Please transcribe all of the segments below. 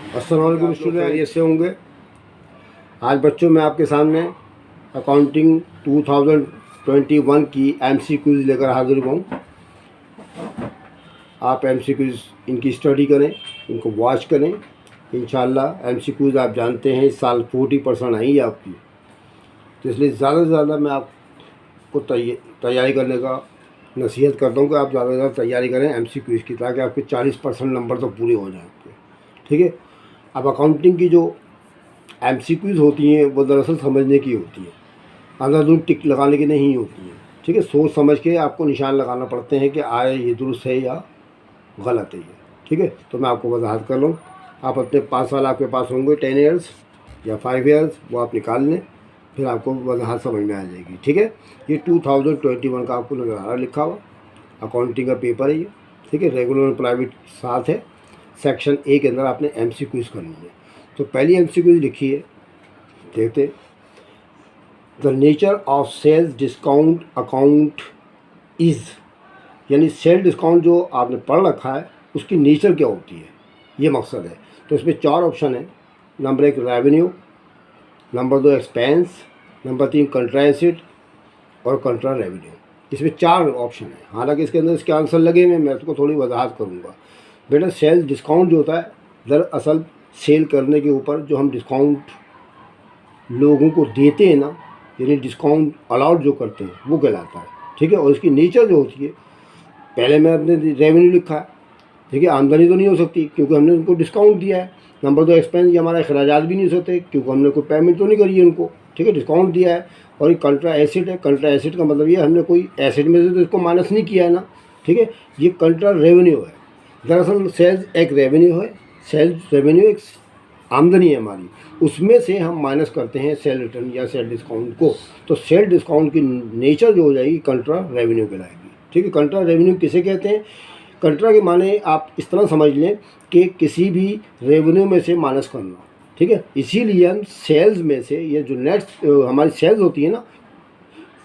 अस्सलाम वालेकुम स्टूडेंट, ऐसे होंगे। आज बच्चों मैं आपके सामने अकाउंटिंग 2021 की एमसी क्विज़ लेकर हाजिर हुआ हूँ। आप एमसी क्विज़ इनकी स्टडी करें, इनको वॉच करें। इंशाल्लाह एमसी क्विज़ आप जानते हैं इस साल 40% आई है आपकी, तो इसलिए ज़्यादा से ज़्यादा मैं आपको तैयारी करने का नसीहत करता हूँ कि आप ज़्यादा से ज़्यादा तैयारी करें एमसी क्विज़ की, ताकि आपके 40% नंबर तो पूरे हो जाएँ आपके। ठीक है। अब अकाउंटिंग की जो एमसीक्यूज़ होती हैं वो दरअसल समझने की होती है, अंधाधुंध टिक लगाने की नहीं होती हैं। ठीक है, सोच समझ के आपको निशान लगाना पड़ते हैं कि आए ये दुरुस्त है या गलत है ये। ठीक है, तो मैं आपको वजाहत कर लूँ। आप अपने 5 साल आपके पास होंगे, 10 ईयर्स या 5 ईयर्स, वो आप निकाल लें, फिर आपको वजाहत समझ में आ जाएगी। ठीक है, ये 2021 का आपको नज़र आ रहा लिखा हुआ अकाउंटिंग का पेपर है ये। ठीक है, रेगुलर और प्राइवेट साथ है। सेक्शन ए के अंदर आपने एमसीक्यूज़ करनी है। तो पहली एमसीक्यूज़ लिखी है, देखते। The nature of sales discount account is, यानी सेल डिस्काउंट जो आपने पढ़ रखा है उसकी नेचर क्या होती है, ये मकसद है। तो इसमें 4 ऑप्शन है। Number 1 revenue, number 2 expense, number 3 कंट्रा asset और कंट्रा रेवेन्यू। इसमें 4 ऑप्शन है। हालांकि इसके अंदर इसके आंसर लगे हुए, मैं इसको थोड़ी वजाहत करूँगा। बेटा, सेल्स डिस्काउंट जो होता है दरअसल सेल करने के ऊपर जो हम डिस्काउंट लोगों को देते हैं ना, यानी डिस्काउंट अलाउड जो करते हैं वो कहलाता है। ठीक है, और इसकी नेचर जो होती है, पहले मैं अपने रेवेन्यू लिखा है। ठीक है, आमदनी तो नहीं हो सकती क्योंकि हमने उनको डिस्काउंट दिया है। नंबर 2 एक्सपेंस, ये हमारा अखराजात भी नहीं हो सकते क्योंकि हमने कोई पेमेंट तो नहीं करी है उनको। ठीक है, डिस्काउंट दिया है। और ये कंट्रा एसेट है। कंट्रा एसेट का मतलब ये हमने कोई एसेट में से तो इसको माइनस नहीं किया है ना। ठीक है, ये कंट्रा रेवेन्यू है। दरअसल सेल्स एक रेवेन्यू है। सेल्स रेवेन्यू एक आमदनी है हमारी, उसमें से हम माइनस करते हैं सेल रिटर्न या सेल डिस्काउंट को। तो सेल डिस्काउंट की नेचर जो हो जाएगी कंट्रा रेवेन्यू कहलाएगी। ठीक है, कंट्रा रेवेन्यू किसे कहते हैं? कंट्रा के माने आप इस तरह समझ लें कि किसी भी रेवेन्यू में से माइनस करना। ठीक है, इसीलिए हम सेल्स में से, ये जो नेट हमारी सेल्स होती है ना,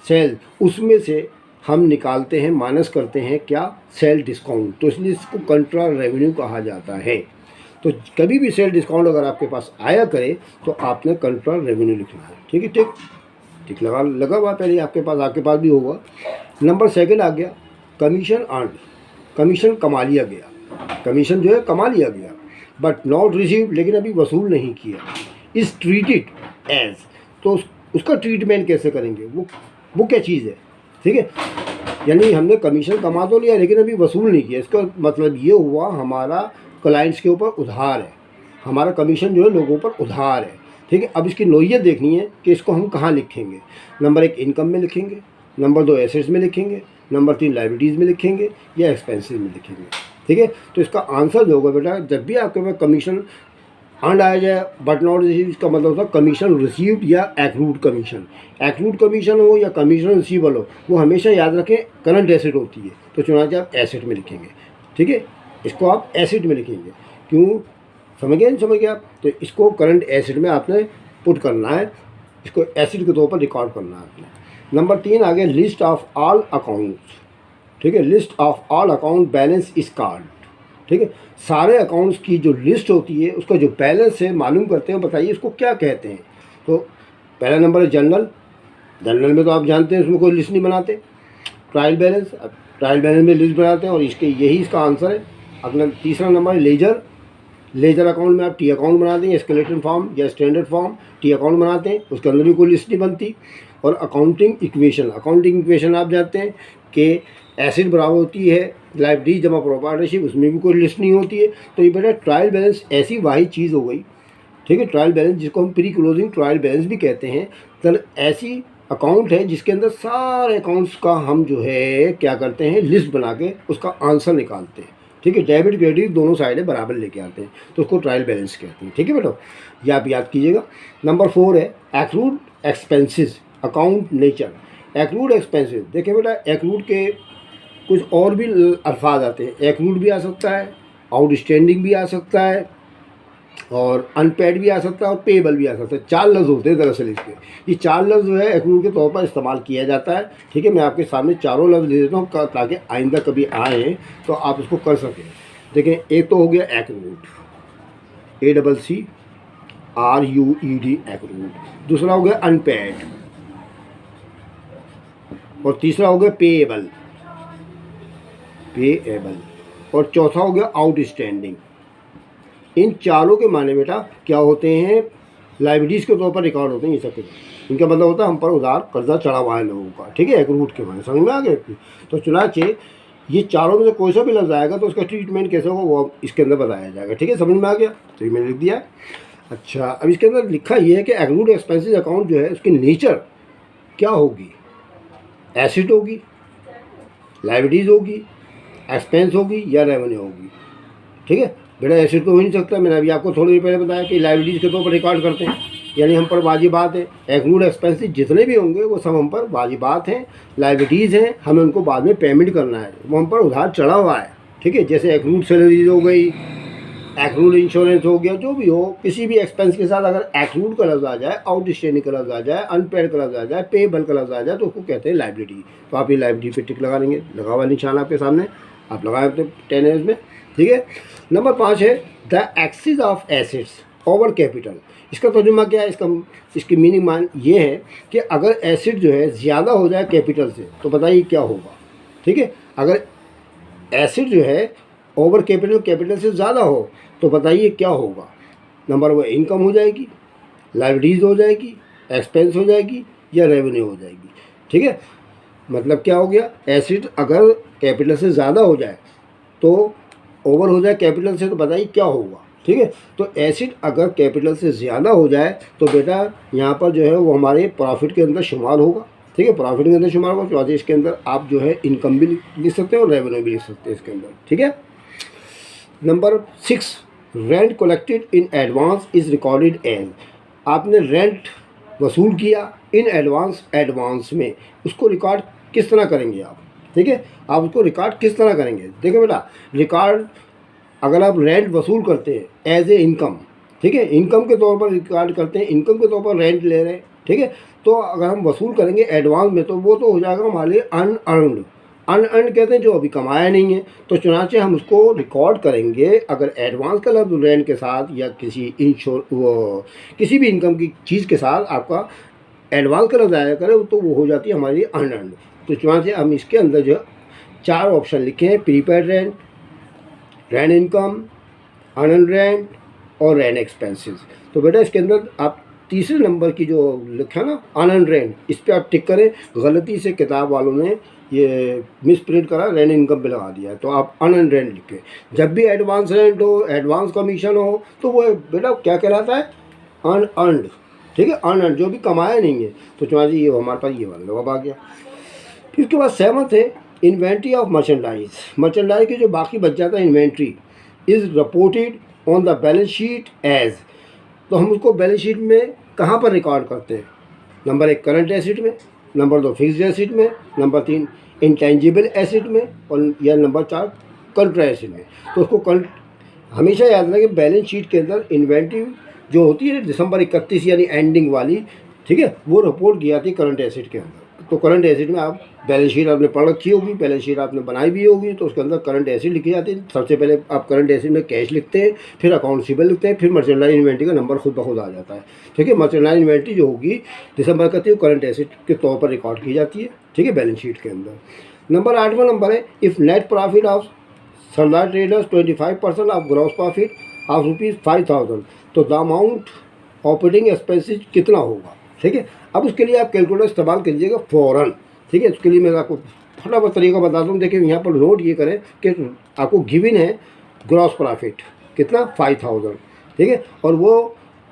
सेल, उसमें से हम निकालते हैं, माइनस करते हैं क्या? Sale discount. तो इसलिए इसको कंट्रा रेवेन्यू कहा जाता है। तो कभी भी सेल डिस्काउंट अगर आपके पास आया करे तो आपने कंट्रा रेवेन्यू लिखना है। ठीक है, टिक लगा हुआ पहले आपके पास भी होगा। नंबर 2 आ गया कमीशन अर्न। कमीशन कमा लिया गया, कमीशन जो है कमा लिया गया, बट नॉट रिसीव, लेकिन अभी वसूल नहीं किया। इज़ ट्रीटेड एज, तो उसका ट्रीटमेंट कैसे करेंगे? वो क्या चीज़ है? ठीक है, यानी हमने कमीशन कमा तो लिया लेकिन अभी वसूल नहीं किया। इसका मतलब ये हुआ हमारा क्लाइंट्स के ऊपर उधार है, हमारा कमीशन जो है लोगों पर उधार है। ठीक है, अब इसकी नोयत देखनी है कि इसको हम कहाँ लिखेंगे। नंबर 1 इनकम में लिखेंगे, नंबर 2 एसेट्स में लिखेंगे, नंबर 3 लायबिलिटीज़ में लिखेंगे या एक्सपेंसेस में लिखेंगे। ठीक है, तो इसका आंसर जो होगा बेटा, जब भी आपके पास कमीशन अर्न आ जाए बट नॉट रिसीव, इसका मतलब होता है कमीशन रिसीव्ड या एक्रूड कमीशन। एक्रूड कमीशन हो या कमीशन रिसीवेबल हो, वो हमेशा याद रखें करंट एसेट होती है, तो चुनाचे आप एसेट में लिखेंगे। ठीक है, इसको आप एसेट में लिखेंगे। क्यों? समझ गए आप? तो इसको करंट एसेट में आपने पुट करना है, इसको एसेट के तौर पर रिकॉर्ड करना है आपने। नंबर 3 आ गया लिस्ट ऑफ ऑल अकाउंट्स। ठीक है, list of all account balance is called. ठीक है, सारे अकाउंट्स की जो लिस्ट होती है उसका जो बैलेंस है मालूम करते हैं, बताइए इसको क्या कहते हैं? तो पहला नंबर है जनरल। जनरल में तो आप जानते हैं उसमें कोई लिस्ट नहीं बनाते। ट्रायल बैलेंस, ट्रायल बैलेंस में लिस्ट बनाते हैं और इसका आंसर है। अगला तीसरा नंबर है लेजर। लेजर अकाउंट में आप टी अकाउंट बनाते हैं, स्केलेटन फॉर्म या स्टैंडर्ड फॉर्म टी अकाउंट बनाते हैं, उसके अंदर भी कोई लिस्ट नहीं बनती। और अकाउंटिंग इक्वेशन, आप जानते हैं कि एसिड बराबर होती है लायबिलिटी जमा प्रोप्राइटरशिप, उसमें भी कोई लिस्ट नहीं होती है। तो ये बेटा ट्रायल बैलेंस ऐसी वाही चीज़ हो गई। ठीक है, ट्रायल बैलेंस जिसको हम प्री क्लोजिंग ट्रायल बैलेंस भी कहते हैं, तो ऐसी अकाउंट है जिसके अंदर सारे अकाउंट्स का हम जो है क्या करते हैं, लिस्ट बना के उसका आंसर निकालते हैं। ठीक है, डेबिट क्रेडिट दोनों साइडें बराबर लेके आते हैं, तो उसको ट्रायल बैलेंस कहते हैं। ठीक है बेटा, ये आप याद कीजिएगा। नंबर 4 है accrued expenses account nature. Accrued expenses, देखिए बेटा, एक्रूड के कुछ और भी अल्फाज आते हैं। एक्रूड भी आ सकता है, आउटस्टैंडिंग भी आ सकता है, और अनपेड भी आ सकता है और पेबल भी आ सकता है। 4 लफ्ज़ होते हैं दरअसल इसके। ये 4 लफ्ज़ जो है एक्रूड के तौर पर इस्तेमाल किया जाता है। ठीक है, मैं आपके सामने चारों लफ्ज़ दे देता हूँ ताकि आइंदा कभी आए तो आप इसको कर सकें। देखें, एक तो हो गया एक्रूड, ACCRUED एक्रूड। दूसरा हो गया अनपेड, और तीसरा हो गया पेएबल, और चौथा हो गया आउटस्टैंडिंग। इन चारों के माने बेटा क्या होते हैं, लाइबिलिटीज़ के तौर पर रिकॉर्ड होते हैं ये सब। इनका मतलब होता है हम पर उधार कर्जा चढ़ा हुआ है लोगों का, ठीक है, एक्रूड के माने समझ में आ गया। तो चुनाचे ये चारों में से कोई सा भी लफ्ज़ आएगा तो उसका ट्रीटमेंट कैसे होगा वो इसके अंदर बताया जाएगा, ठीक है, समझ में आ गया। तो ये मैंने लिख दिया। अच्छा, अब इसके अंदर लिखा ये है कि एक्रूड एक्सपेंसेस अकाउंट जो है उसकी नेचर क्या होगी, एसेट होगी, लाइबिलिटीज़ होगी, एक्सपेंस होगी या रेवेन्यू होगी, ठीक है। बेटा एसेट तो हो नहीं सकता, मैंने अभी आपको थोड़ी देर पहले बताया कि लाइबिलिटीज़ के तौर पर रिकॉर्ड करते हैं, यानी हम पर वाजिबात है। एक्रूड एक्सपेंसेस जितने भी होंगे वो सब हम पर वाजिबात हैं, लाइबिलिटीज़ हैं, हमें उनको बाद में पेमेंट करना है, वो हम पर उधार चढ़ा हुआ है, ठीक है। जैसे एक्रूड सैलरीज हो गई, एक्रूड इंश्योरेंस हो गया, जो भी हो, किसी भी एक्सपेंस के साथ अगर एक्रूड का लफ्ज़ आ जाए, आउटस्टैंडिंग का लफ्ज़ आ जाए, अनपेड का लफ्ज़ आ जाए, पेएबल का लफ्ज़ आ जाए, तो उसको कहते हैं लाइबिलिटी। तो आप ये लाइबिलिटी पे टिक लगा देंगे, लगा हुआ निशान आपके सामने, आप लगाए अपने 10 एज में, ठीक है। नंबर 5 है the axis of assets over capital. इसका तर्जुमा क्या है, इसकी मीनिंग मान ये है कि अगर एसेट जो है ज़्यादा हो जाए कैपिटल से तो बताइए क्या होगा, ठीक है। अगर एसेट जो है ओवर कैपिटल से ज़्यादा हो तो बताइए क्या होगा। नंबर 1 इनकम हो जाएगी, लाइबिलिटीज़ हो जाएगी, एक्सपेंस हो जाएगी या रेवेन्यू हो जाएगी, ठीक है। मतलब क्या हो गया, एसेट अगर कैपिटल से ज़्यादा हो जाए तो ओवर हो जाए कैपिटल से तो बताइए क्या होगा, ठीक है। तो एसेट अगर कैपिटल से ज़्यादा हो जाए तो बेटा यहाँ पर जो है वो हमारे प्रॉफिट के अंदर शुमार होगा, ठीक है, प्रॉफिट के अंदर शुमार होगा। तो इसके अंदर आप जो है इनकम भी लिख सकते हैं और रेवेन्यू भी लिख सकते हैं इसके अंदर, ठीक है। Number 6 rent collected in advance is recorded as. आपने रेंट वसूल किया इन एडवांस में, उसको रिकॉर्ड किस तरह करेंगे आप, ठीक है। आप उसको रिकॉर्ड किस तरह करेंगे, देखो बेटा, रिकॉर्ड अगर आप रेंट वसूल करते हैं एज ए इनकम, ठीक है, इनकम के तौर पर रिकॉर्ड करते हैं, इनकम के तौर पर रेंट ले रहे हैं, ठीक है, तो अगर हम वसूल करेंगे एडवांस में तो वो तो हो जाएगा हमारे लिए अनअर्नड। अनअर्नड कहते हैं जो अभी कमाया नहीं है, तो चुनाचे हम उसको रिकॉर्ड करेंगे अगर एडवांस का लफ्ज़ रेंट के साथ या किसी भी इनकम की चीज़ के साथ आपका एडवांस का लफ्ज़ आया करे तो वो हो जाती है हमारी अनअर्नड। तो चुनाचे हम इसके अंदर जो 4 ऑप्शन लिखे हैं, prepaid rent, rent income, unearned rent और रेंट एक्सपेंसेस। तो बेटा इसके अंदर आप तीसरे नंबर की जो लिखा ना अनअर्न्ड रेंट, इस पर आप टिक करें। गलती से किताब वालों ने ये मिस प्रिंट करा, रेंट इनकम पे लगा दिया है, तो आप अनअर्न्ड रेंट लिखें। जब भी एडवांस रेंट हो, एडवांस कमीशन हो, तो वो बेटा क्या कहलाता है, अनअर्न्ड, ठीक है, अनअर्न्ड, जो भी कमाया नहीं है। तो चुनाची ये हमारे पास ये वाला जवाब आ गया। फिर उसके बाद 7th है इन्वेंट्री ऑफ मर्चेंडाइज की जो बाकी बच जाता है inventory is reported on the balance sheet as. तो हम उसको बैलेंस शीट में कहाँ पर रिकॉर्ड करते हैं, नंबर 1 करंट एसेट में, नंबर 2 फिक्स्ड एसेट में, नंबर 3 इंटेंजिबल एसेट में, और या नंबर 4 कंट्रा एसेट में। तो उसको हमेशा याद रखें कि बैलेंस शीट के अंदर इन्वेंट्री जो होती है दिसंबर 31 यानी एंडिंग वाली, ठीक है, वो रिपोर्ट की जाती है करंट एसेट के अंदर। तो करंट एसेट में आप बैलेंस शीट आपने पढ़ रखी होगी, बैलेंस शीट आपने बनाई भी होगी, तो उसके अंदर करंट एसेट लिखी जाती है। सबसे पहले आप करंट एसेट में कैश लिखते हैं, फिर अकाउंट रिसीवेबल लिखते हैं, फिर मर्चेंडाइज इन्वेंट्री का नंबर खुद ब खुद आ जाता है, ठीक है। मर्चेंडाइज इन्वेंट्री जो होगी दिसंबर का करंट एसेट के तौर पर रिकॉर्ड की जाती है, ठीक है, बैलेंस शीट के अंदर। नंबर 8वां नंबर है if net profit of Sardar traders 25% of gross profit of ₹5,000 तो द अमाउंट ऑपरेटिंग एक्सपेंसेस कितना होगा, ठीक है। अब उसके लिए आप कैलकुलेटर इस्तेमाल कीजिएगा फ़ौरन, ठीक है। उसके लिए मैं आपको फटाफट तरीका बताता हूँ। देखिए यहाँ पर नोट ये करें कि आपको गिवन है ग्रॉस प्रॉफिट कितना 5,000, ठीक है, और वो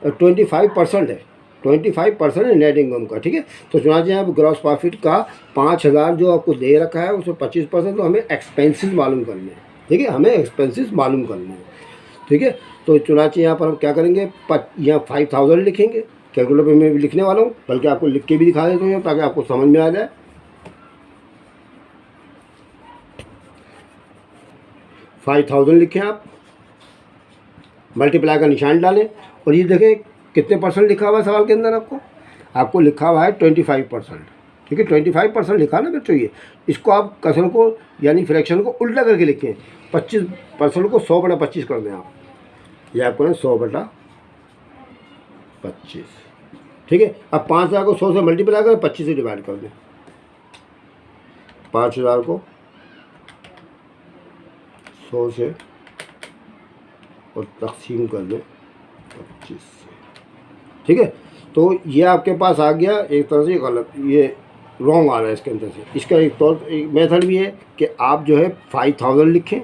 25% है, 25% है नेट इनकम का, ठीक है। तो चुनाचे आप ग्रॉस प्रॉफिट का 5,000 जो आपको दे रखा है उसमें 25%, तो हमें एक्सपेंसेस मालूम करने हैं, ठीक है, हमें एक्सपेंसेस मालूम करने हैं, ठीक है। तो चुनाचे यहाँ पर हम क्या करेंगे, यहाँ 5,000 लिखेंगे, कैलकुलेटर पे मैं भी लिखने वाला हूँ, बल्कि आपको लिख के भी दिखा देता हूँ ताकि आपको समझ में आ जाए। 5,000 लिखें आप, मल्टीप्लाई का निशान डालें, और ये देखें कितने परसेंट लिखा हुआ है सवाल के अंदर, आपको लिखा हुआ है 25%, ठीक है, 25% लिखा ना बच्चों। ये इसको आप कसर को यानी फ्रैक्शन को उल्टा करके लिखें, 25% को 100/25 कर दें आप, ये आपको ना 100/25, ठीक है। अब 5,000 को 100 से मल्टीप्लाई करें, 25 से डिवाइड कर दें, 5,000 को 100 से और तकसीम कर दें 25 से, ठीक है। तो ये आपके पास आ गया एक तरह से गलत, ये रॉन्ग आ रहा है इसके अंदर से। इसका एक मेथड भी है कि आप जो है 5,000 लिखें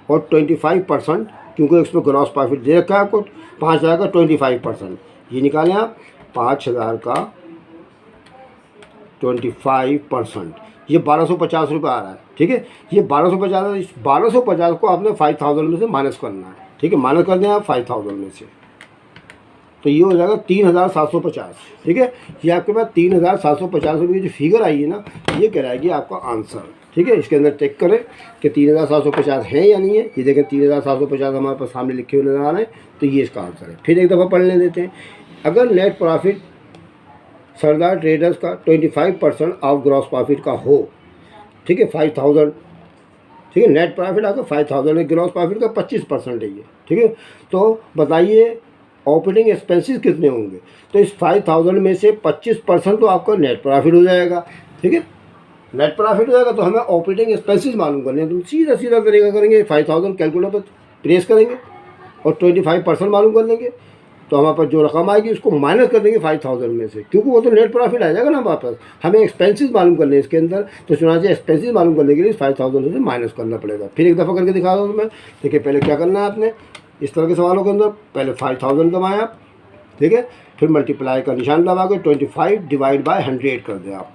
और 25%, क्योंकि इसमें ग्रॉस प्रॉफिट दे रखा है आपको 5,000 का 25%, ये निकालें आप 5,000 का 25%, ये 1,250 रुपये आ रहा है, ठीक है। ये 1,250, इस 1,250 को आपने 5,000 में से माइनस करना है, ठीक है। माइनस कर दें आप 5,000 में से, तो ये हो जाएगा 3,750, ठीक है। ये आपके पास 3,750 रुपये की जो फिगर आई है ना, ये कहलाएगी आपका आंसर, ठीक है। इसके अंदर टेक करें कि 3,750 है या नहीं है। ये देखें 3,750 हमारे पास सामने लिखे हुए नजर आ रहे हैं, तो ये इसका आंसर है। फिर एक दफ़ा पढ़ने देते हैं। अगर नेट प्रॉफिट सरदार ट्रेडर्स का 25% ऑफ ग्रॉस प्रॉफिट का हो, ठीक है, 5,000, ठीक है। नेट प्रॉफिट आपका 5,000 है, ग्रॉस प्रॉफिट का 25% है ये, ठीक है। तो बताइए ऑपरेटिंग एक्सपेंसेस कितने होंगे। तो इस 5,000 में से 25% तो आपका नेट प्रॉफिट हो जाएगा, ठीक है। नेट प्रॉफिट हो जाएगा तो हमें ऑपरेटिंग एक्सपेंसेस मालूम करने हैं। तो सीधा सीधा तरीका करेंगे, 5,000 कैलकुलेटर पर प्रेस करेंगे और 25% मालूम कर लेंगे, तो हमारे पास जो रकम आएगी उसको माइनस कर देंगे 5,000 में से, क्योंकि वो तो नेट प्रॉफिट आ जाएगा ना हमारे पास। हमें एक्सपेंसेस मालूम करने हैं इसके अंदर, तो चुनाचे एक्सपेंसेस मालूम करने के लिए 5,000 से माइनस करना पड़ेगा। फिर एक दफ़ा करके दिखा दो मैं। देखिए पहले क्या करना है आपने, इस तरह के सवालों के अंदर पहले 5,000 दबाएँ आप, ठीक है। फिर मल्टीप्लाई का निशान दबा के 25 डिवाइड बाय 100 कर दें आप,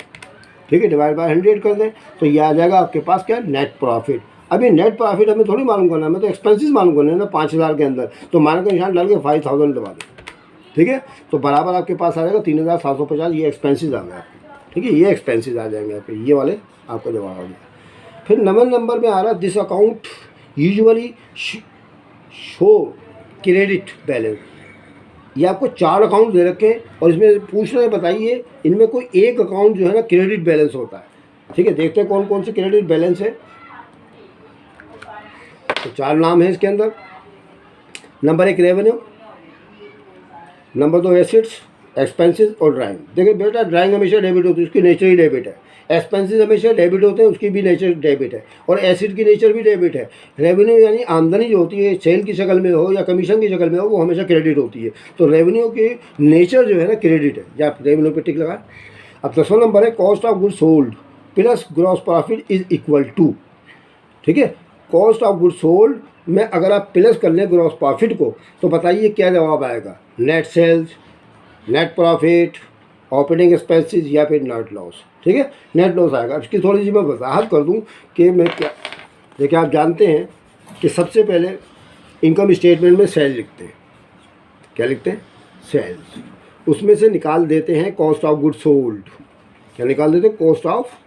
ठीक है। डिवाइड बाय 100 कर दें तो ये आ जाएगा आपके पास क्या, नेट प्रॉफिट। अभी नेट प्रॉफिट हमें थोड़ी मालूम करना है, हमें तो एक्सपेंसेस मालूम करना है ना 5,000 के अंदर। तो माइनस का निशान डाल के 5,000 दबा दें, ठीक है। तो बराबर आपके पास आ जाएगा 3,750, ये एक्सपेंसेस आ गए आपके, ठीक है। ये एक्सपेंसेस आ जाएंगे आपके, ये वाले आपका जवाब आ गया। फिर नंबर में आ रहा है this account usually show credit balance. ये आपको 4 अकाउंट दे रखे हैं और इसमें पूछ रहे हैं बताइए इनमें कोई एक अकाउंट जो है ना क्रेडिट बैलेंस होता है, ठीक है। देखते हैं कौन कौन से क्रेडिट बैलेंस है। तो 4 नाम है इसके अंदर। Number 1 revenue, number 2 assets, expenses और ड्राइंग। देखिए बेटा ड्राइंग हमेशा डेबिट होती है, उसकी नेचर ही डेबिट है। एक्सपेंसेस हमेशा डेबिट होते हैं, उसकी भी नेचर डेबिट है। और एसेट की नेचर भी डेबिट है। रेवेन्यू यानी आमदनी जो होती है, सेल की शक्ल में हो या कमीशन की शक्ल में हो, वो हमेशा क्रेडिट होती है। तो रेवेन्यू की नेचर जो है ना क्रेडिट है, या आप रेवेन्यू पे टिक लगाए। अब 10वां नंबर है cost of good sold plus gross profit is equal to, ठीक है। कॉस्ट ऑफ गुड सोल्ड में अगर आप प्लस कर लें ग्रॉस प्रॉफिट को, तो बताइए क्या जवाब आएगा, net sales, net profit, operating expenses या फिर नेट लॉस, ठीक है। नेट लॉस आएगा। इसकी थोड़ी सी मैं वजाहत कर दूं कि मैं क्या, देखिए आप जानते हैं कि सबसे पहले इनकम स्टेटमेंट में सेल लिखते हैं, क्या लिखते हैं, सेल्स। उसमें से निकाल देते हैं कॉस्ट ऑफ गुड सोल्ड, क्या निकाल देते हैं, कॉस्ट ऑफ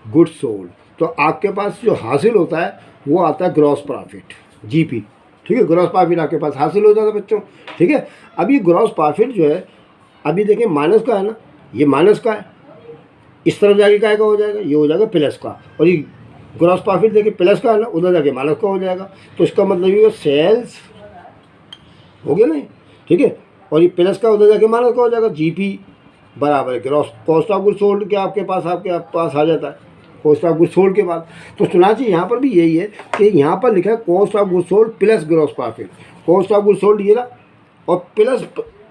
गुड सोल्ड। तो आपके पास जो हासिल होता है वो आता है ग्रॉस प्रॉफिट, जीपी, ठीक है। ग्रॉस प्रॉफिट आपके पास हासिल हो जाता है बच्चों, ठीक है। अभी ग्रॉस प्रॉफिट जो है अभी देखिए माइनस का है ना, ये माइनस का है, इस तरफ जाके क्या हो जाएगा, ये हो जाएगा प्लस का। और ये ग्रॉस प्रॉफिट देखिए प्लस का है ना, उधर जाके माइनस का हो जाएगा। तो इसका मतलब ये सेल्स हो गया नहीं, ठीक है। और ये प्लस का उधर जाके माइनस का हो जाएगा, जीपी बराबर है gross cost of good sold के आपके पास आ जाता है, कॉस्ट ऑफ गुड सोल्ड के बाद। तो सुना चाहिए यहाँ पर भी यही है कि यहाँ पर लिखा है cost of good sold plus gross profit. Cost of good sold ये रहा और प्लस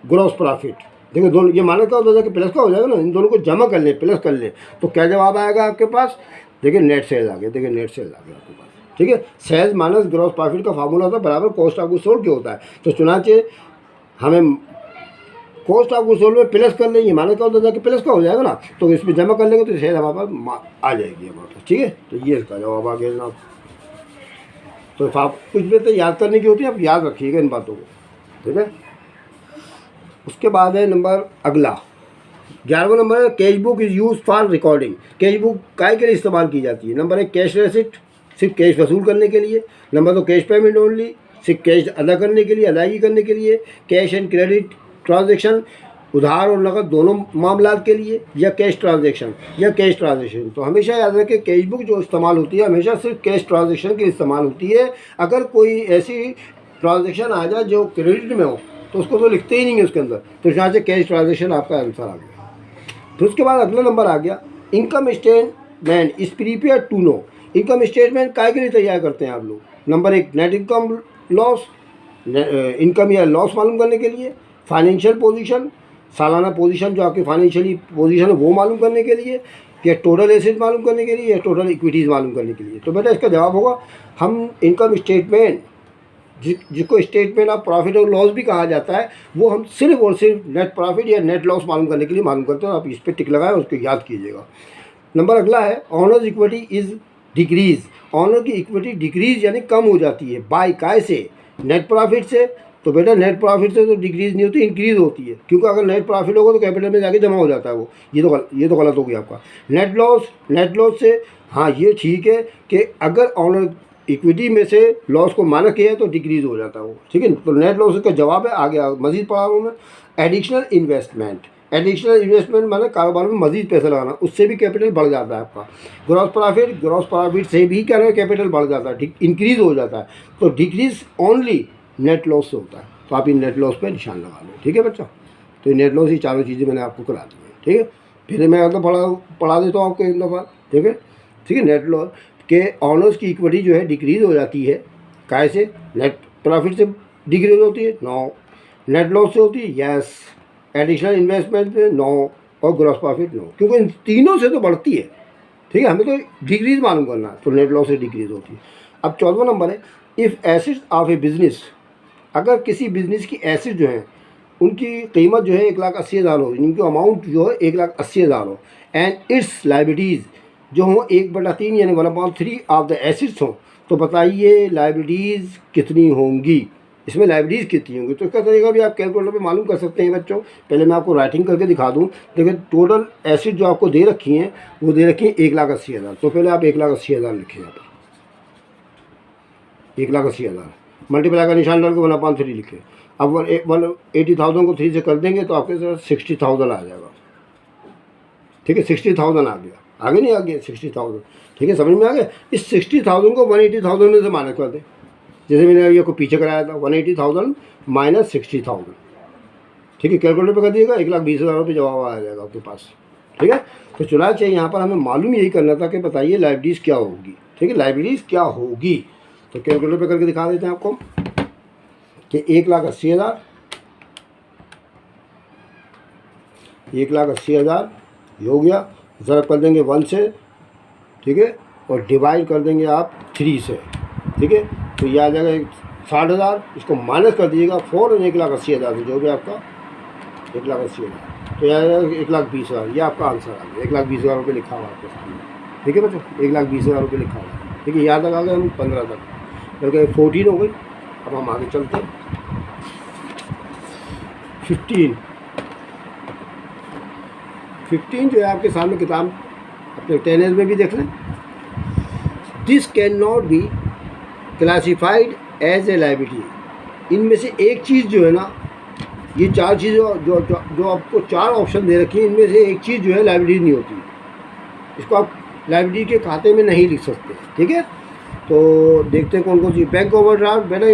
ग्रॉस प्रॉफिट, देखो दोनों ये माइनस का होता है कि प्लस का हो जाएगा ना, इन दोनों को जमा कर लें, प्लस कर लें, तो क्या जवाब आएगा आपके पास, देखिए नेट सेल्स आ गया, देखिए नेट सेल्स आ गया आपके पास, ठीक है। सेल्स माइनस ग्रॉस प्रॉफिट का फार्मूला होता है बराबर कॉस्ट ऑफ गुड सोल्ड के होता है। तो सुना चाहिए हमें कॉस्ट ऑफ गुड सोल्ड में प्लस कर लेंगे, माइनस का होता जाके प्लस का हो जाएगा ना, तो इसमें जमा कर लेंगे तो सेल हमारे पास आ जाएगी हमारे पास, ठीक है। तो ये इसका जवाब आ गया जनाब। तो आप कुछ भी तो याद करने की होती है, आप याद रखिएगा इन बातों को, ठीक है। उसके बाद है नंबर अगला 11वां नंबर है cash book is use for recording. Cash book काय के लिए इस्तेमाल की जाती है। नंबर 1 कैश रेसिट, सिर्फ कैश वसूल करने के लिए। नंबर 2 कैश पेमेंट ओनली, सिर्फ कैश अदा करने के लिए, अदायगी करने के लिए। कैश एंड क्रेडिट ट्रांजेक्शन, उधार और नकद दोनों मामलात के लिए, या कैश ट्रांजेक्शन या कैश ट्रांजेक्शन। तो हमेशा याद रखें कैश बुक जो इस्तेमाल होती है हमेशा सिर्फ कैश ट्रांजेक्शन के इस्तेमाल होती है। अगर कोई ऐसी ट्रांजेक्शन आ जाए जो क्रेडिट में हो तो उसको तो लिखते ही नहीं है उसके अंदर, तो यहाँ से कैश ट्रांजेक्शन आपका आंसर आ गया। फिर उसके बाद अगला नंबर आ गया income statement is prepare to know. Income statement काय के लिए तैयार करते हैं आप लोग? Number 1 net income loss, income या लॉस मालूम करने के लिए, फाइनेंशियल पोजीशन, सालाना पोजीशन जो आपकी फाइनेंशियली पोजीशन है वो मालूम करने के लिए, या टोटल एसेट मालूम करने के लिए, या टोटल इक्विटीज़ मालूम करने के लिए। तो बेटा इसका जवाब होगा हम इनकम स्टेटमेंट जिसको स्टेटमेंट ऑफ प्रॉफिट और लॉस भी कहा जाता है वो हम सिर्फ और सिर्फ नेट प्रॉफिट या नेट लॉस मालूम करने के लिए मालूम करते हैं। आप इस पर टिक लगाएं, उसको याद कीजिएगा। नंबर अगला है owners equity is decrease. Owner की इक्विटी डिक्रीज यानी कम हो जाती है बाय काय से? नेट प्रॉफिट से। तो बेटा नेट प्रॉफिट से तो डिक्रीज नहीं होती, इंक्रीज होती है, क्योंकि अगर नेट प्रॉफिट होगा तो कैपिटल में जाके जमा हो जाता है वो। ये तो गलत हो गया आपका। नेट लॉस से, हाँ ये ठीक है कि अगर ऑनर इक्विटी में से लॉस को माना किया है तो डिक्रीज हो जाता है वो, ठीक है। तो नेट लॉस का जवाब है। आगे मजीद पढ़ा रहा हूँ मैं। एडिशनल इन्वेस्टमेंट माने कारोबार में मजीद पैसा लगाना, उससे भी कैपिटल बढ़ जाता है आपका। ग्रॉस प्रॉफिट से भी क्या है कैपिटल बढ़ जाता है, इंक्रीज हो जाता है। तो डिक्रीज ओनली नेट लॉस से होता है। तो आप इन नेट लॉस पर निशान लगा लो, ठीक है बच्चा। तो नेट लॉस ही चारों चीज़ें मैंने आपको करा दी हैं, ठीक है। फिर मैं मतलब पढ़ा देता हूँ आपको एक दफ़ा, ठीक है। नेट लॉस के ऑनर्स की इक्विटी जो है डिक्रीज हो जाती है काय से? नेट प्रॉफिट से डिक्रीज होती है, नो। नेट लॉस से होती है, यस। एडिशनल इन्वेस्टमेंट में नो, और ग्रॉस प्रॉफिट नो, क्योंकि इन तीनों से तो बढ़ती है, ठीक है। हमें तो डिक्रीज मालूम करना है, तो नेट लॉस से डिक्रीज होती है। अब 14वां नंबर है if assets of A business. अगर किसी बिजनेस की एसेट जो है उनकी कीमत जो है 1,80,000 हो, इनकी अमाउंट जो है 1,80,000 हो, एंड इट्स लाइबिलिटीज़ जो हों 1/3 यानी 1/3 ऑफ द एसेट्स हों, तो बताइए लाइबिलिटीज़ कितनी होंगी? इसमें लाइबिलिटीज़ कितनी होंगी? तो इसका तरीका भी आप कैलकुलेटर पे मालूम कर सकते हैं बच्चों। पहले मैं आपको राइटिंग करके दिखा दूँ। देखिए टोटल एसेट जो आपको दे रखी हैं वो दे रखी हैं 1,80,000। तो पहले आप 1,80,000 लिखें यहाँ पर, 1,80,000 मल्टीप्लाई का निशान डाल के 1/3 लिखे। अब 180,000 को 3 से कर देंगे तो आपके साथ 60,000 आ जाएगा, ठीक है। 60,000 आ गया, आगे नहीं आ गया 60,000, ठीक है। समझ में आ गया? इस 60,000 को 180,000 में से माइनस कर दें, जैसे मैंने ये को पीछे कराया था। 180,000 माइनस 60,000, ठीक है। कैलकुलेटर पर कर दिएगा, 1,20,000 रुपये जवाब आ जाएगा आपके पास, ठीक है। तो चुना चाहिए यहाँ पर हमें मालूम यही करना था कि बताइए लाइबिलिटीज़ क्या होगी, ठीक है। लाइबिलिटीज़ क्या होगी तो कैलकुलेटर पे करके दिखा देते हैं आपको कि 1,80,000 हो गया, ज़रूरत कर देंगे 1 से, ठीक है, और डिवाइड कर देंगे आप 3 से, ठीक है। तो ये आ जाएगा 60,000, इसको माइनस कर दीजिएगा 4 और 1,80,000 से, जो भी आपका 1,80,000, तो यह आ जाएगा 1,20,000। ये आपका आंसर आ गया। 1,20,000 रुपये लिखा हुआ आपके सामने, ठीक है बच्चों। 1,20,000 रुपये लिखा हुआ है, ठीक है। यहाँ तक आ गए हम 15 तक, बल्कि 14 हो गई। अब हम आगे चलते हैं 15 जो है आपके सामने किताब अपने 10 में भी देख लें। This can not be classified as a liability. इनमें से एक चीज़ जो है ना, ये 4 चीज़ें जो आपको 4 ऑप्शन दे रखी हैं, इनमें से एक चीज़ जो है लाइबिलिटी नहीं होती, इसको आप लाइबिलिटी के खाते में नहीं लिख सकते, ठीक है। तो देखते हैं कौन कौन सी। बैंक ओवरड्राफ्ट बेटा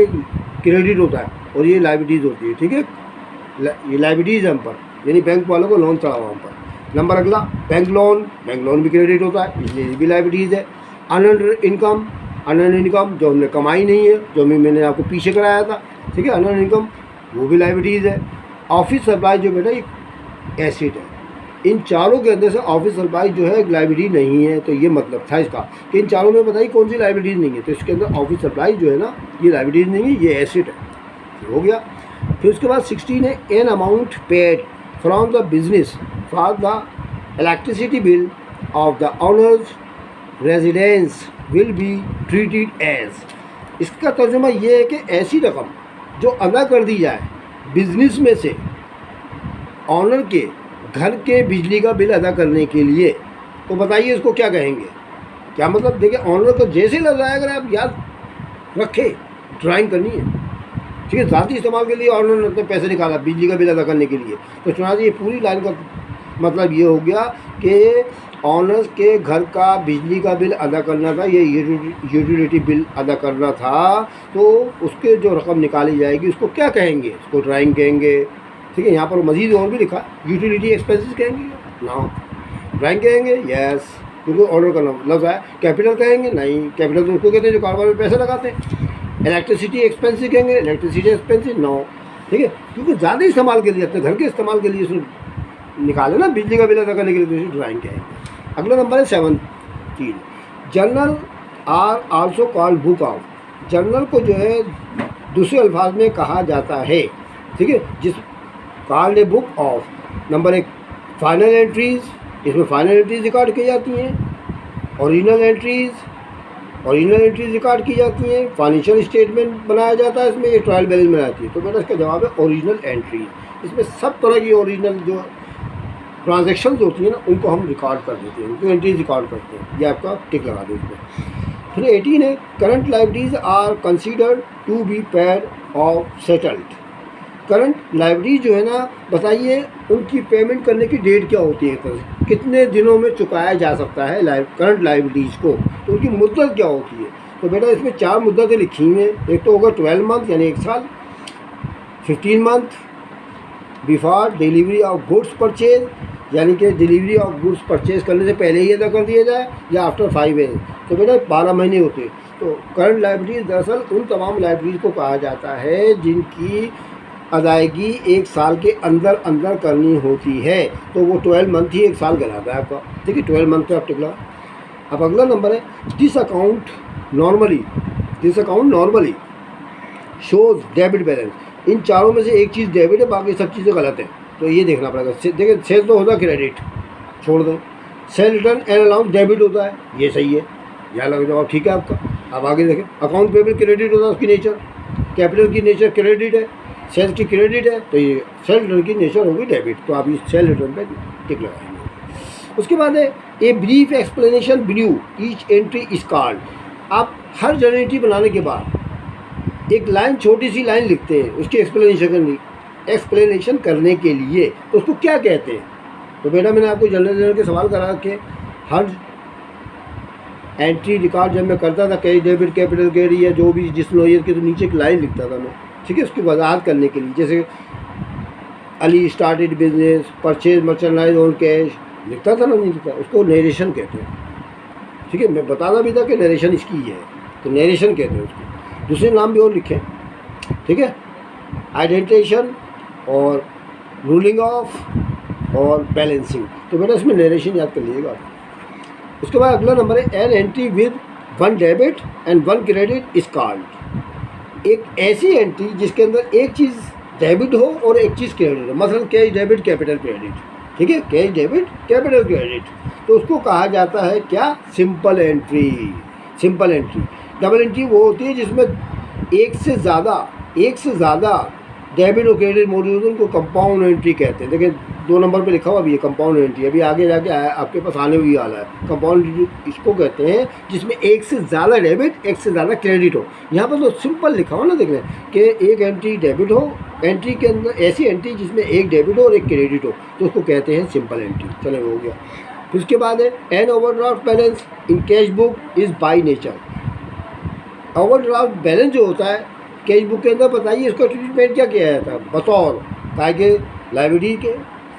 क्रेडिट होता है और ये लाइबिलिटीज़ होती है, ठीक है। ये लाइबिलिटीज़ है हम पर, यानी बैंक वालों को लोन चढ़ा हुआ हम पर। नंबर अगला बैंक लोन भी क्रेडिट होता है, इसलिए भी लाइबिलिटीज़ है। अनअर्न्ड इनकम जो हमने कमाई नहीं है, जो मैंने आपको पीछे कराया था, ठीक है। अनअर्न्ड इनकम वो भी लाइबिलिटीज़ है। ऑफिस सप्लाई जो बेटा एक एसेट है। इन चारों के अंदर से ऑफिस सप्लाई जो है लाइबिलिटी नहीं है, तो ये मतलब था इसका कि इन चारों में बताइए कौन सी लाइबिलिटीज़ नहीं है। तो इसके अंदर ऑफिस सप्लाई जो है ना, ये लाइबिलिटीज़ नहीं है, ये एसेट है, हो गया। फिर उसके बाद 16 है an amount paid from the business for the electricity bill of the owners residence will be treated as. इसका तर्जुमा ये है कि ऐसी रकम जो अदा कर दी जाए बिजनेस में से ऑनर के घर के बिजली का बिल अदा करने के लिए, तो बताइए इसको क्या कहेंगे? क्या मतलब? देखिए ऑनर को जैसे लग रहा है, अगर आप याद रखें, ड्राइंग करनी है, ठीक है। ज़ाती इस्तेमाल के लिए ऑनर ने पैसे निकाला बिजली का बिल अदा करने के लिए, तो सुना ये पूरी लाइन का मतलब ये हो गया कि ऑनर्स के घर का बिजली का बिल अदा करना था, ये यूटिलिटी बिल अदा करना था, तो उसके जो रकम निकाली जाएगी उसको क्या कहेंगे? उसको ड्राइंग कहेंगे। ठीक है, यहाँ पर मज़ीद और भी लिखा, यूटिलिटी एक्सपेंसेस कहेंगे ना, ड्राइंग कहेंगे यस, क्योंकि ऑर्डर करना लफ्ज़ है। कैपिटल कहेंगे नहीं, कैपिटल तो उसको कहते हैं जो कारोबार में पैसे लगाते हैं। इलेक्ट्रिसिटी एक्सपेंसिव कहेंगे, इलेक्ट्रिसिटी एक्सपेंसिव नो। ठीक है, क्योंकि ज़्यादा इस्तेमाल के लिए, अपने घर के इस्तेमाल के लिए उसमें निकाले ना बिजली का बिल अदा करने के लिए, तो ड्राइंग कहेंगे। अगला नंबर है 17, journal are also called book of. Journal को जो है दूसरे अल्फाज में कहा जाता है, ठीक है, जिस called a book of. Number 1 final entries, इसमें फाइनल एंट्रीज रिकॉर्ड की जाती हैं। ओरिजिनल एंट्रीज रिकॉर्ड की जाती हैं। फाइनेंशियल स्टेटमेंट बनाया जाता है, इसमें ये ट्रायल बैलेंस बनाती है। तो मेरा इसका जवाब है ओरिजिनल एंट्री। इसमें सब तरह की ओरिजिनल जो ट्रांजेक्शन्स होती हैं ना, उनको हम रिकॉर्ड कर देते हैं, उनको एंट्रीज रिकॉर्ड करते हैं। ये आपका टिक लगा दो इसमें। फिर 18 है current liabilities are considered to be paid off settled. Current liabilities जो है ना, बताइए उनकी पेमेंट करने की डेट क्या होती है, कितने दिनों में चुकाया जा सकता है करंट लाइबिलिटीज़ को, तो उनकी मुद्दत क्या होती है। तो बेटा इसमें 4 मुद्दतें लिखी हुई हैं। एक तो होगा 12 मंथ यानी 1 साल, 15 month before delivery of goods purchase, यानी कि डिलीवरी ऑफ गुड्स परचेज करने से पहले ही अदा कर दिया जाए, या आफ्टर 5 ईयर। तो बेटा 12 महीने होते हैं। तो करंट लाइबिलिटीज़ दरअसल उन तमाम लाइबिलिटीज़ को कहा जाता है जिनकी अदायगी 1 साल के अंदर अंदर करनी होती है। तो वो 12 मंथ ही 1 साल कहलाता है आपका। ठीक है, 12 मंथ पे आप टिकला। अब अगला नंबर है this account normally shows debit balance. इन चारों में से एक चीज़ डेबिट है, बाकी सब चीज़ें गलत है। तो ये देखना पड़ेगा। देखिए सेल्स तो होता है क्रेडिट, छोड़ दें। Cell return and allowance debit होता है, ये सही है, यहाँ लग जवाब ठीक है आपका। अब आगे देखें, अकाउंट पेबल क्रेडिट होता है, उसकी नेचर। कैपिटल की नेचर क्रेडिट है, सेल्स की क्रेडिट है, तो ये सेल रिटर्न की नेचर होगी डेबिट। तो आप इस सेल रिटर्न पे टिक लगाएंगे। उसके बाद है a brief explanation below each entry is called. आप हर जर्नल बनाने के बाद एक लाइन, छोटी सी लाइन लिखते हैं उसकी एक्सप्लेनेशन करने के लिए, तो उसको क्या कहते हैं। तो बेटा मैंने आपको जनरल के सवाल करा के हर एंट्री रिकॉर्ड जब मैं करता था, कैश डेबिट कैपिटल क्रेडिट या जो भी जिस नोयर के, तो नीचे एक लाइन लिखता था मैं। ठीक है, उसकी वजाहत करने के लिए, जैसे Ali started business, purchase merchandise on cash लिखता था ना, नहीं लिखता, उसको नरेशन कहते हैं। ठीक है, मैं बताना भी था कि नरेशन इसकी है, तो नरेशन कहते हैं उसको। दूसरे नाम भी और लिखे, ठीक है, आइडेंटिफिकेशन और रूलिंग ऑफ और बैलेंसिंग। तो बेटा इसमें नरेशन याद कर लीजिएगा। उसके बाद अगला नंबर है an entry with 1 debit and 1 credit is called. एक ऐसी एंट्री जिसके अंदर एक चीज़ डेबिट हो और एक चीज़ क्रेडिट हो, मतलब कैश डेबिट कैपिटल क्रेडिट। ठीक है, कैश डेबिट कैपिटल क्रेडिट, तो उसको कहा जाता है क्या, simple entry. Simple entry. Double entry वो होती है जिसमें एक से ज़्यादा डेबिट और क्रेडिट मौजूद है, उनको कंपाउंड एंट्री कहते हैं। देखिए 2 नंबर पे लिखा हुआ अभी ये कंपाउंड एंट्री, अभी आगे जाके आपके पास आने हुई वाला है। कंपाउंड एंट्री इसको कहते हैं जिसमें एक से ज़्यादा डेबिट एक से ज़्यादा क्रेडिट हो। यहाँ पर तो सिंपल लिखा हो ना, देख लें कि एक एंट्री डेबिट हो, एंट्री के अंदर ऐसी एंट्री जिसमें एक डेबिट हो और एक क्रेडिट हो, तो उसको कहते हैं सिंपल एंट्री। चले हो गया। फिर उसके बाद है an overdraft balance in cash book is by nature. Overdraft balance जो होता है कैश बुक के अंदर, बताइए इसका ट्रीटमेंट क्या किया जाता है, बतौर ताकि लाइबिलिटी के,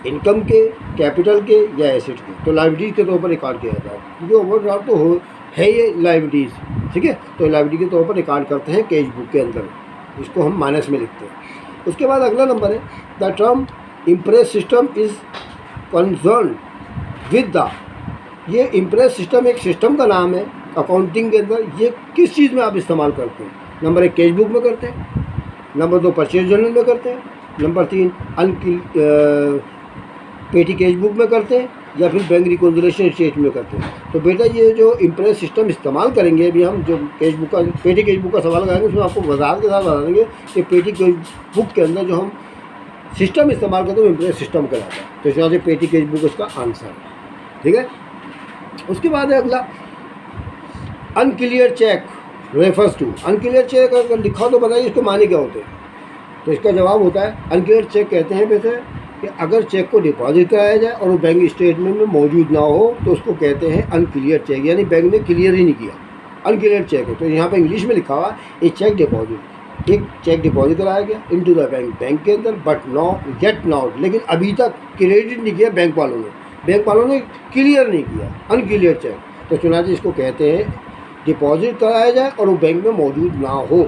इनकम के, कैपिटल के या एसेट के। तो लाइबिलिटीज़ के तौर पर रिकॉर्ड किया जाता है, क्योंकि ओवरड्राफ्ट तो है ये लाइबिलिटीज़। ठीक है, तो लाइबिलिटी के तौर पर रिकॉर्ड करते हैं कैश बुक के अंदर, इसको हम माइनस में लिखते हैं। उसके बाद अगला नंबर है the term impress system is concern with the. ये इम्प्रेस सिस्टम एक सिस्टम का नाम है अकाउंटिंग के अंदर। ये किस चीज़ में आप इस्तेमाल करते हैं? नंबर 1 कैश बुक में करते हैं, नंबर 2 परचेज जर्नल में करते हैं, नंबर 3 पेटी कैश बुक में करते हैं, या फिर बैंक रिकॉन्सिलिएशन स्टेट में करते हैं। तो बेटा ये जो इम्प्रेस सिस्टम इस्तेमाल करेंगे, अभी हम जो पेटी कैश बुक का सवाल कराएंगे उसमें आपको वजाहत के साथ बता देंगे कि पेटी कैश बुक के अंदर जो हम सिस्टम इस्तेमाल करते हैं वो इम्प्रेस सिस्टम कहलाता है। तो इस वजह से पेटी कैश बुक उसका आंसर है। ठीक है, उसके बाद है अगला unclear cheque refers to. Unclear cheque अगर लिखा तो बताइए इसको माने क्या होते हैं। तो इसका जवाब होता है अनक्लियर चेक कहते हैं वैसे कि अगर चेक को डिपॉजिट कराया जाए और वो बैंक स्टेटमेंट में मौजूद ना हो तो उसको कहते हैं अनक्लियर चेक, यानी बैंक ने क्लियर ही नहीं किया, अनक्लियर चेक है। तो यहाँ पे इंग्लिश में लिखा हुआ ए चेक डिपॉजिट, एक चेक डिपॉजिट कराया गया इनटू द बैंक, बैंक के अंदर, बट नॉट येट नॉट, लेकिन अभी तक क्रेडिट नहीं किया बैंक वालों ने क्लियर नहीं किया, अनक्लियर चेक। तो चुनांचे इसको कहते हैं डिपॉजिट कराया जाए और वो बैंक में मौजूद ना हो,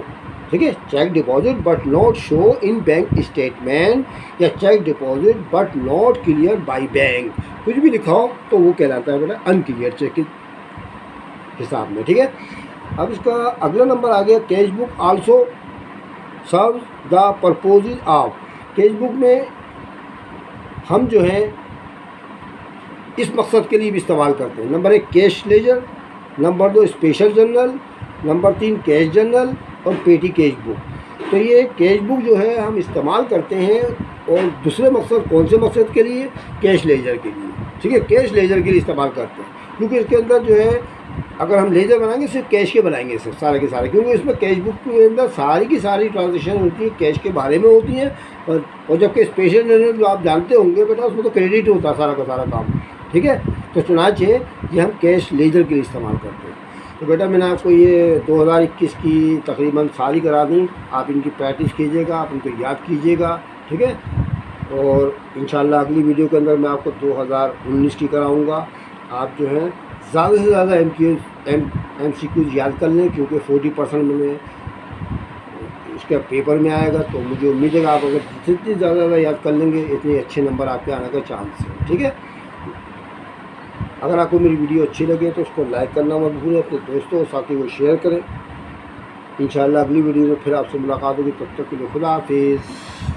ठीक है। Cheque deposit but not show in bank statement, या cheque deposit but not clear by bank, कुछ भी लिखा हो तो वो कहलाता है बेटा अनक्लियर चेक के हिसाब में, ठीक है। अब इसका अगला नंबर आ गया cash book also serve the purpose of. Cash book में हम जो है इस मकसद के लिए भी इस्तेमाल करते हैं। Number 1 cash ledger, number 2 special journal, number 3 cash journal और पेटी कैश बुक। तो ये कैश बुक जो है हम इस्तेमाल करते हैं, और दूसरे मकसद कौन से मकसद के लिए? कैश लेजर के लिए, ठीक है। कैश लेजर के लिए इस्तेमाल करते हैं, क्योंकि इसके अंदर जो है अगर हम लेजर बनाएंगे सिर्फ कैश के बनाएंगे सिर्फ सारे के सारे, क्योंकि इसमें कैश बुक के अंदर सारी की सारी ट्रांजेक्शन होती है कैश के बारे में होती हैं। और जबकि स्पेशल जर्नल जो आप जानते होंगे बेटा उसमें तो क्रेडिट होता है सारा का सारा काम, ठीक है। तो चुनांचे ये हम कैश लेजर के लिए इस्तेमाल करते हैं। तो बेटा मैंने आपको ये 2021 की तकरीबन सारी करा दी, आप इनकी प्रैक्टिस कीजिएगा, आप इनको याद कीजिएगा, ठीक है। और इंशाल्लाह अगली वीडियो के अंदर मैं आपको 2019 की कराऊंगा। आप जो है ज़्यादा से ज़्यादा MCQs याद कर लें, क्योंकि 40% मैंने इसका पेपर में आएगा। तो मुझे उम्मीद है कि आप अगर जितनी ज़्यादा याद कर लेंगे इतने अच्छे नंबर आपके आने का चांस है, ठीक है। अगर आपको मेरी वीडियो अच्छी लगे तो उसको लाइक करना मत भूलें, अपने दोस्तों और साथियों को शेयर करें। इंशाल्लाह अगली वीडियो में फिर आपसे मुलाकात होगी, तब तक के लिए खुदा हाफिज़।